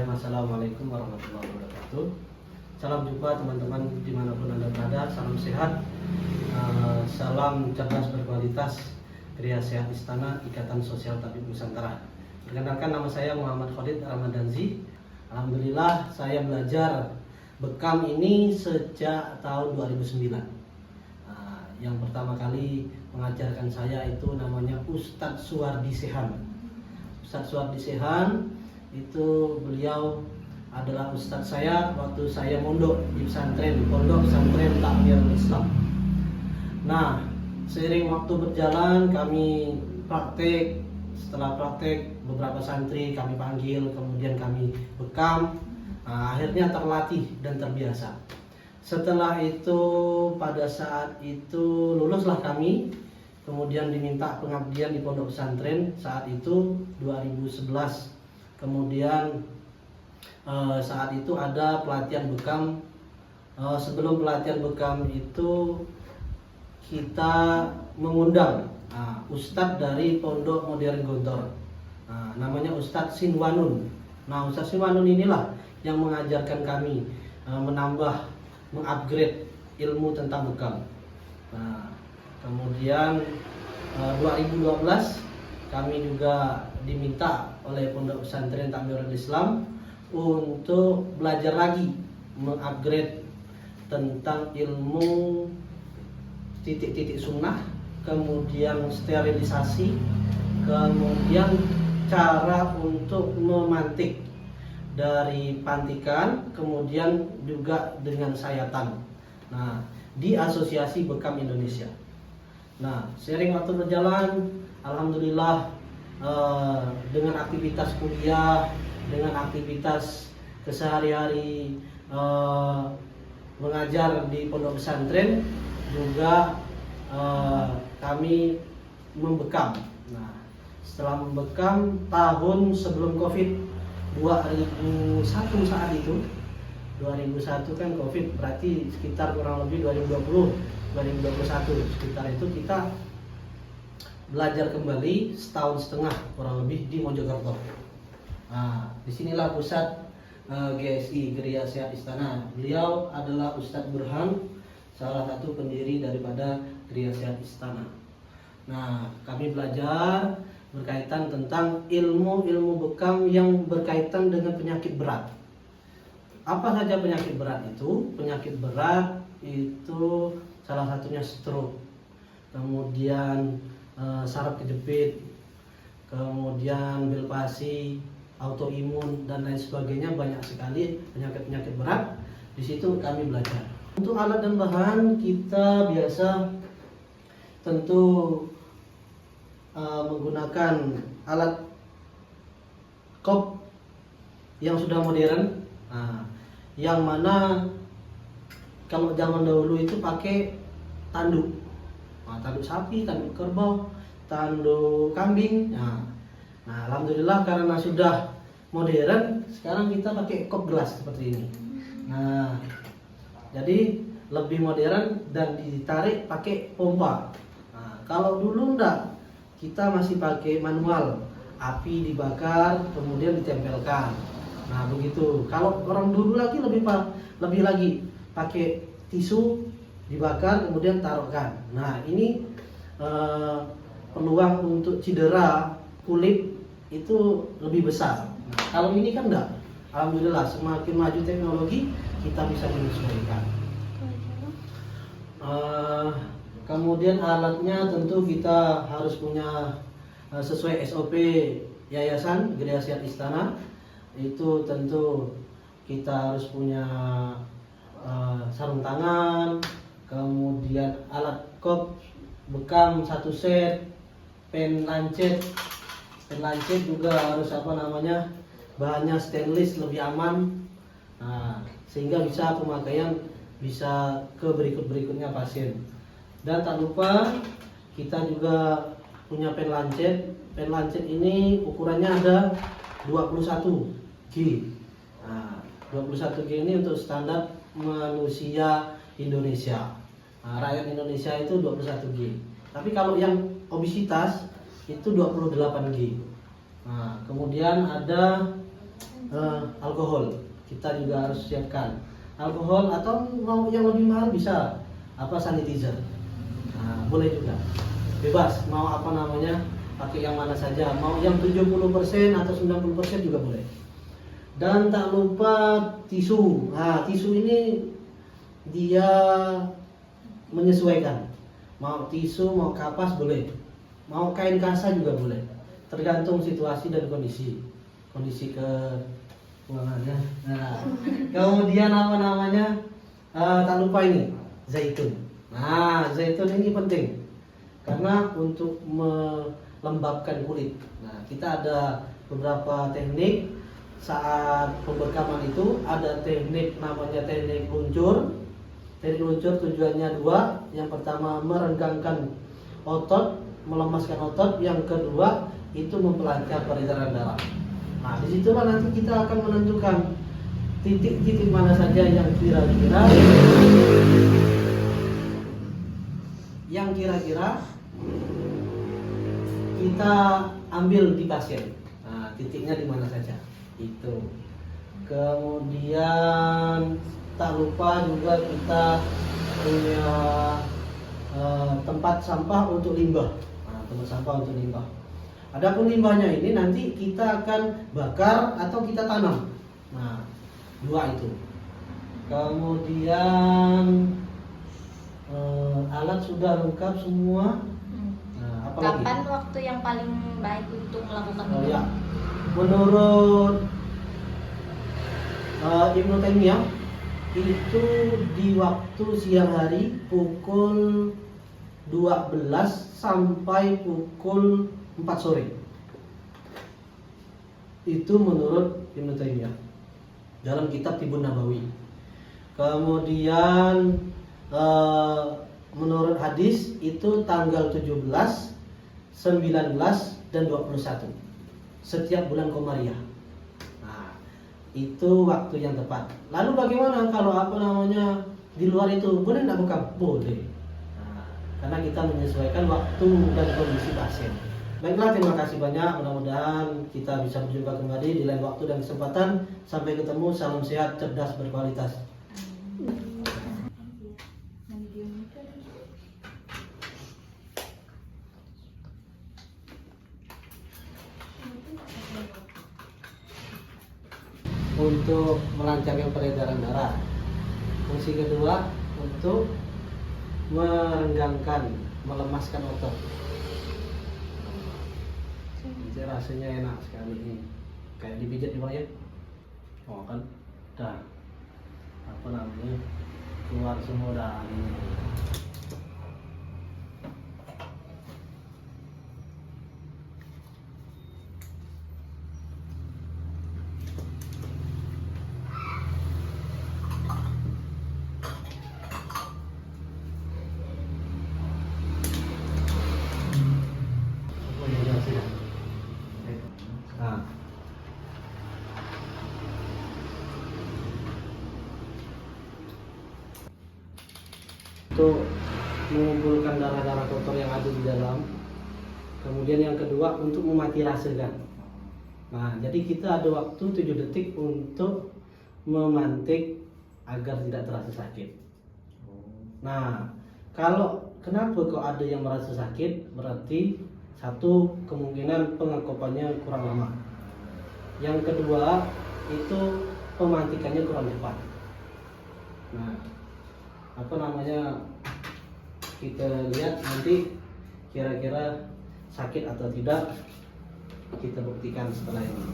Assalamualaikum warahmatullahi wabarakatuh. Salam jumpa teman-teman dimanapun Anda berada. Salam sehat, salam cerdas berkualitas. Gria Sehat Istana Ikatan Sosial Tabib Nusantara. Perkenalkan, nama saya Muhammad Khalid Ramadanzi. Alhamdulillah saya belajar bekam ini sejak tahun 2009. Yang pertama kali mengajarkan saya itu namanya Ustadz Suwardi Sehan. Ustadz Suwardi Sehan itu beliau adalah ustadz saya waktu saya mondok di pesantren, pondok pesantren Takmirul Islam. Nah, seiring waktu berjalan kami praktek. Setelah praktek beberapa santri kami panggil, kemudian kami bekam. Akhirnya terlatih dan terbiasa. Setelah itu, pada saat itu luluslah kami, kemudian diminta pengabdian di pondok pesantren saat itu 2011. Kemudian saat itu ada pelatihan bekam. Sebelum pelatihan bekam itu kita mengundang ustadz dari Pondok Modern Gontor, namanya Ustadz Sinwanun. Nah, Ustadz Sinwanun inilah yang mengajarkan kami mengupgrade ilmu tentang bekam. Nah, kemudian 2012 kami juga diminta oleh Pondok Pesantren Takmirul Islam untuk belajar lagi, mengupgrade tentang ilmu titik-titik sunnah, kemudian sterilisasi, kemudian cara untuk memantik dari pantikan, kemudian juga dengan sayatan. Nah, di Asosiasi Bekam Indonesia. Nah, seiring waktu berjalan, alhamdulillah dengan aktivitas kuliah, dengan aktivitas kesehari-hari mengajar di pondok pesantren, juga kami membekam. Nah, setelah membekam tahun sebelum Covid 2001 saat itu, 2001 kan Covid, berarti sekitar kurang lebih 2020 2021 sekitar itu kita belajar kembali setahun setengah kurang lebih di Mojokerto. Nah, disinilah pusat GSI, Gria Sehat Istana. Beliau adalah Ustadz Burhan, salah satu pendiri daripada Gria Sehat Istana. Nah, kami belajar berkaitan tentang ilmu-ilmu bekam yang berkaitan dengan penyakit berat. Apa saja penyakit berat itu? Penyakit berat itu salah satunya stroke, kemudian saraf kejepit, kemudian bilpasi, autoimun dan lain sebagainya. Banyak sekali penyakit-penyakit berat. Di situ kami belajar. Untuk alat dan bahan kita biasa tentu menggunakan alat kop yang sudah modern. Yang mana kalau zaman dahulu itu pakai tanduk. Tanduk sapi, tanduk kerbau, tanduk kambing. Nah, alhamdulillah karena sudah modern, sekarang kita pakai kop gelas seperti ini. Nah, jadi lebih modern dan ditarik pakai pompa. Nah, kalau dulu enggak, kita masih pakai manual, api dibakar kemudian ditempelkan. Nah, begitu. Kalau orang dulu lagi lebih lagi pakai tisu dibakar kemudian taruhkan. Nah, ini peluang untuk cedera kulit itu lebih besar. Nah, kalau ini kan enggak. Alhamdulillah semakin maju teknologi kita bisa menyesuaikan. Kemudian alatnya tentu kita harus punya sesuai SOP Yayasan Gria Sehat Istana. Itu tentu kita harus punya sarung tangan, kemudian alat kop bekam 1 set, pen lancet juga harus bahannya stainless, lebih aman. Nah, sehingga bisa pemakaian bisa ke berikutnya pasien. Dan tak lupa kita juga punya pen lancet. Pen lancet ini ukurannya ada 21 G. Nah, 21 G ini untuk standar manusia Indonesia. Rakyat Indonesia itu 21 G. Tapi kalau yang obesitas itu 28 G. Nah, kemudian ada alkohol. Kita juga harus siapkan alkohol, atau mau yang lebih mahal bisa sanitizer. Nah, boleh juga. Bebas mau pakai yang mana saja, mau yang 70% atau 90% juga boleh. Dan tak lupa tisu. Nah, tisu ini dia menyesuaikan. Mau tisu, mau kapas boleh. Mau kain kasa juga boleh. Tergantung situasi dan kondisi keuangannya. Nah, kemudian tak lupa ini zaitun. Nah, zaitun ini penting karena untuk melembabkan kulit. Nah, kita ada beberapa teknik saat pembekaman itu. Ada teknik namanya teknik luncur. Teknik luncur tujuannya dua. Yang pertama merenggangkan otot, melemaskan otot. Yang kedua itu memperlancar peredaran darah. Nah, disitulah nanti kita akan menentukan titik-titik mana saja yang kira-kira kita ambil di pasien. Nah, titiknya di mana saja itu. Kemudian tak lupa juga kita punya tempat sampah untuk limbah. Nah, tempat sampah untuk limbah. Adapun limbahnya ini nanti kita akan bakar atau kita tanam. Nah, dua itu. Kemudian alat sudah lengkap semua. Nah, apalagi? Kapan waktu yang paling baik untuk melakukan itu? Ya. Menurut Ibnu Taimiyah itu di waktu siang hari pukul 12 sampai pukul 4 sore. Itu menurut Ibnu Taimiyah dalam kitab Tibbun Nabawi. Kemudian menurut hadis itu tanggal 17, 19 dan 21 setiap bulan Komariah. Nah, itu waktu yang tepat. Lalu bagaimana kalau di luar itu boleh enggak buka? Boleh. Nah, karena kita menyesuaikan waktu dan kondisi pasien. Baiklah, terima kasih banyak. Mudah-mudahan kita bisa berjumpa kembali di lain waktu dan kesempatan. Sampai ketemu. Salam sehat, cerdas, berkualitas. Untuk melancarkan peredaran darah. Fungsi kedua untuk merenggangkan, melemaskan otot. Ini rasanya enak sekali ini, kayak dipijat di bawah ya. Oh kan, dah keluar semua dah ini. Nah, untuk mengumpulkan darah-darah kotor yang ada di dalam. Kemudian yang kedua untuk memati rasakan. Nah, jadi kita ada waktu 7 detik untuk memantik agar tidak terasa sakit. Nah, kenapa kok ada yang merasa sakit? Berarti satu, kemungkinan pengakopannya kurang lama. Yang kedua, itu pemantikannya kurang cepat. Nah, kita lihat nanti kira-kira sakit atau tidak, kita buktikan setelah ini.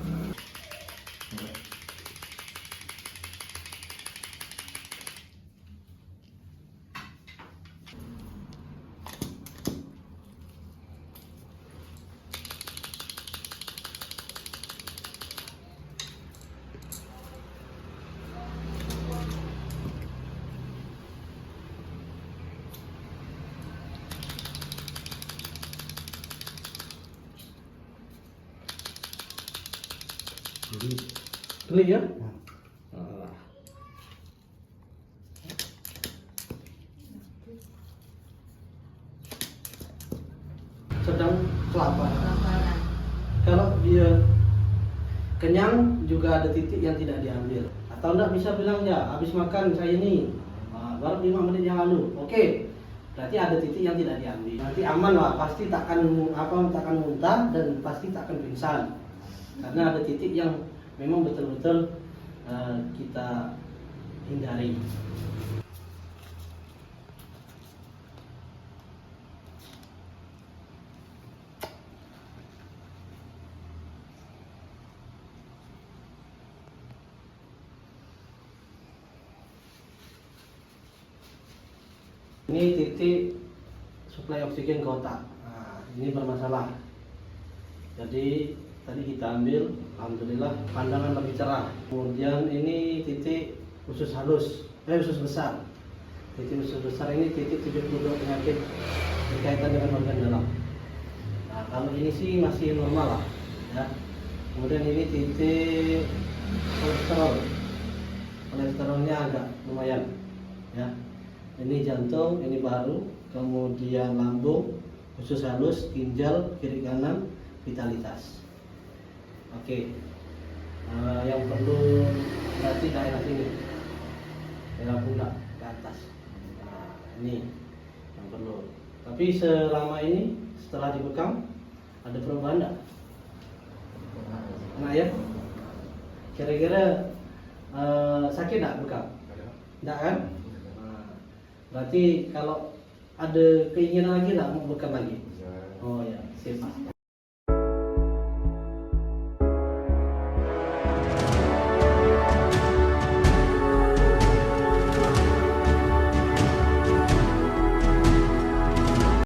Jadi clear ya. Sedang kelaparan. kenyang juga ada titik yang tidak diambil. Atau enggak bisa bilang ya habis makan saya ini baru 5 menit yang lalu. Oke, berarti ada titik yang tidak diambil. Nanti aman lah, pasti takkan muntah dan pasti takkan pingsan. Karena ada titik yang memang betul-betul kita hindari. Ini titik suplai oksigen ke otak. Nah, ini bermasalah. Jadi tadi kita ambil, alhamdulillah pandangan lebih cerah. Kemudian ini titik usus besar. Titik usus besar ini titik 72 penyakit berkaitan dengan organ dalam. Nah, kalau ini sih masih normal lah, ya. Kemudian ini titik kolesterol. Kolesterolnya agak lumayan, ya. Ini jantung, ini paru, kemudian lambung, usus halus, ginjal, kiri kanan, vitalitas. Oke, yang perlu berarti daerah sini, daerah pundak ke atas. Nah, ini yang perlu. Tapi selama ini setelah dibekam ada perubahan enggak? Nah ya, kira-kira sakit enggak bekam? Enggak kan? Berarti kalau ada keinginan lagi nggak mau bekam lagi? Oh ya, sip.